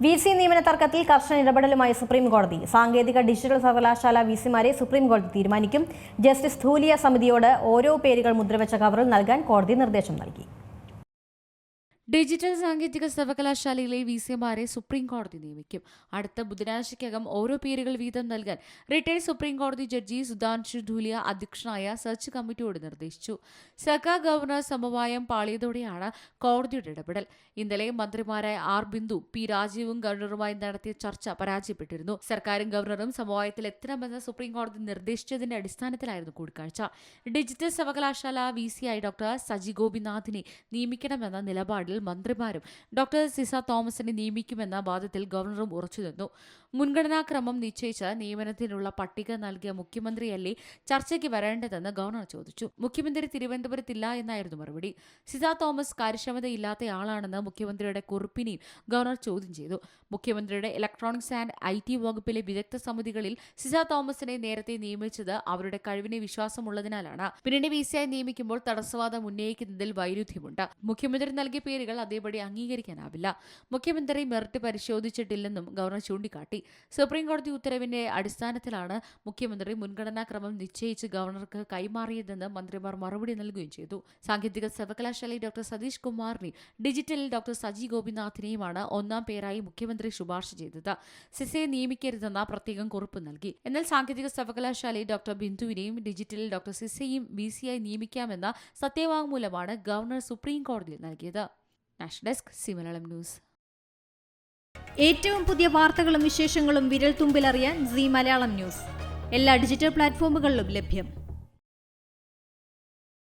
VC നിയമന തർക്കത്തിൽ കർശന ഇടപെടലുമായി സുപ്രീം കോടതി. സാങ്കേതിക ഡിജിറ്റൽ സർവകലാശാല വിസിമാരെ സുപ്രീം കോടതി തീരുമാനിക്കും. ജസ്റ്റിസ് ധൂലിയ സമിതിയോട് ഓരോ പേരുകൾ മുദ്രവെച്ച കവറിൽ നൽകാൻ കോടതി നിർദ്ദേശം നൽകി. ഡിജിറ്റൽ സാങ്കേതിക സർവകലാശാലയിലെ വിസിമാരെ സുപ്രീം കോടതി നിയമിക്കും. അടുത്ത ബുധനാഴ്ചയ്ക്കകം ഓരോ പേരുകൾ വീതം നൽകാൻ റിട്ടയർഡ് സുപ്രീം കോടതി ജഡ്ജി സുധാൻഷു ധൂലിയ അധ്യക്ഷനായ സെർച്ച് കമ്മിറ്റിയോട് നിർദ്ദേശിച്ചു. സർക്കാർ ഗവർണർ സമവായം പാളിയതോടെയാണ് കോടതിയുടെ ഇടപെടൽ. ഇന്നലെ മന്ത്രിമാരായ ആർ ബിന്ദു, പി രാജീവും ഗവർണറുമായി നടത്തിയ ചർച്ച പരാജയപ്പെട്ടിരുന്നു. സർക്കാരും ഗവർണറും സമവായത്തിൽ എത്തണമെന്ന് സുപ്രീം കോടതി നിർദ്ദേശിച്ചതിന്റെ അടിസ്ഥാനത്തിലായിരുന്നു കൂടിക്കാഴ്ച. ഡിജിറ്റൽ സർവകലാശാല വിസിയായി ഡോക്ടർ സജി ഗോപിനാഥിനെ നിയമിക്കണമെന്ന നിലപാടിൽ മന്ത്രിമാരും ഡോക്ടർ സിസ തോമസിനെ നിയമിക്കുമെന്ന വാദത്തിൽ ഗവർണറും ഉറച്ചുനിന്നു. മുൻഗണനാക്രമം നിശ്ചയിച്ച് നിയമനത്തിനുള്ള പട്ടിക നൽകിയ മുഖ്യമന്ത്രിയല്ലേ ചർച്ചയ്ക്ക് വരേണ്ടതെന്ന് ഗവർണർ ചോദിച്ചു. മുഖ്യമന്ത്രി തിരുവനന്തപുരത്തില്ല എന്നായിരുന്നു മറുപടി. സിസ തോമസ് കാര്യക്ഷമതയില്ലാത്തയാളാണെന്ന് മുഖ്യമന്ത്രിയുടെ കുറിപ്പിനെയും ഗവർണർ ചോദ്യം ചെയ്തു. മുഖ്യമന്ത്രിയുടെ ഇലക്ട്രോണിക്സ് ആൻഡ് IT വകുപ്പിലെ വിദഗ്ധ സമിതികളിൽ സിസ തോമസിനെ നേരത്തെ നിയമിച്ചത് അവരുടെ കഴിവിനെ വിശ്വാസമുള്ളതിനാലാണ്. പിന്നീട് വിസിയായി നിയമിക്കുമ്പോൾ തടസ്സവാദം ഉന്നയിക്കുന്നതിൽ വൈരുദ്ധ്യമുണ്ട്. മുഖ്യമന്ത്രി നൽകിയ പേരുകൾ അതേപടി അംഗീകരിക്കാനാവില്ല. മുഖ്യമന്ത്രി മെറിറ്റ് പരിശോധിച്ചിട്ടില്ലെന്നും ഗവർണർ ചൂണ്ടിക്കാട്ടി. സുപ്രീം കോടതി ഉത്തരവിന്റെ അടിസ്ഥാനത്തിലാണ് മുഖ്യമന്ത്രി മുൻഗണനാക്രമം നിശ്ചയിച്ച് ഗവർണർക്ക് കൈമാറിയതെന്ന് മന്ത്രിമാർ മറുപടി നൽകുകയും ചെയ്തു. സാങ്കേതിക സർവകലാശാലയിൽ ഡോക്ടർ സതീഷ് കുമാറിനെയും ഡിജിറ്റലിൽ ഡോക്ടർ സജി ഗോപിനാഥിനെയുമാണ് ഒന്നാം പേരായി മുഖ്യമന്ത്രി ശുപാർശ ചെയ്തത്. സിസയെ നിയമിക്കരുതെന്ന പ്രത്യേകം കുറിപ്പ് നൽകി. എന്നാൽ സാങ്കേതിക സർവകലാശാലയിൽ ഡോക്ടർ ബിന്ദുവിനെയും ഡിജിറ്റലിൽ ഡോക്ടർ സിസയും വിസിയായി നിയമിക്കാമെന്ന സത്യവാങ്മൂലമാണ് ഗവർണർ സുപ്രീം കോടതിയിൽ നൽകിയത്. National desk, C Malayalam news. ഏറ്റവും പുതിയ വാർത്തകളും വിശേഷങ്ങളും വിരൽ തുമ്പിലറിയാൻ സി മലയാളം ന്യൂസ് എല്ലാ ഡിജിറ്റൽ പ്ലാറ്റ്ഫോമുകളിലും ലഭ്യം.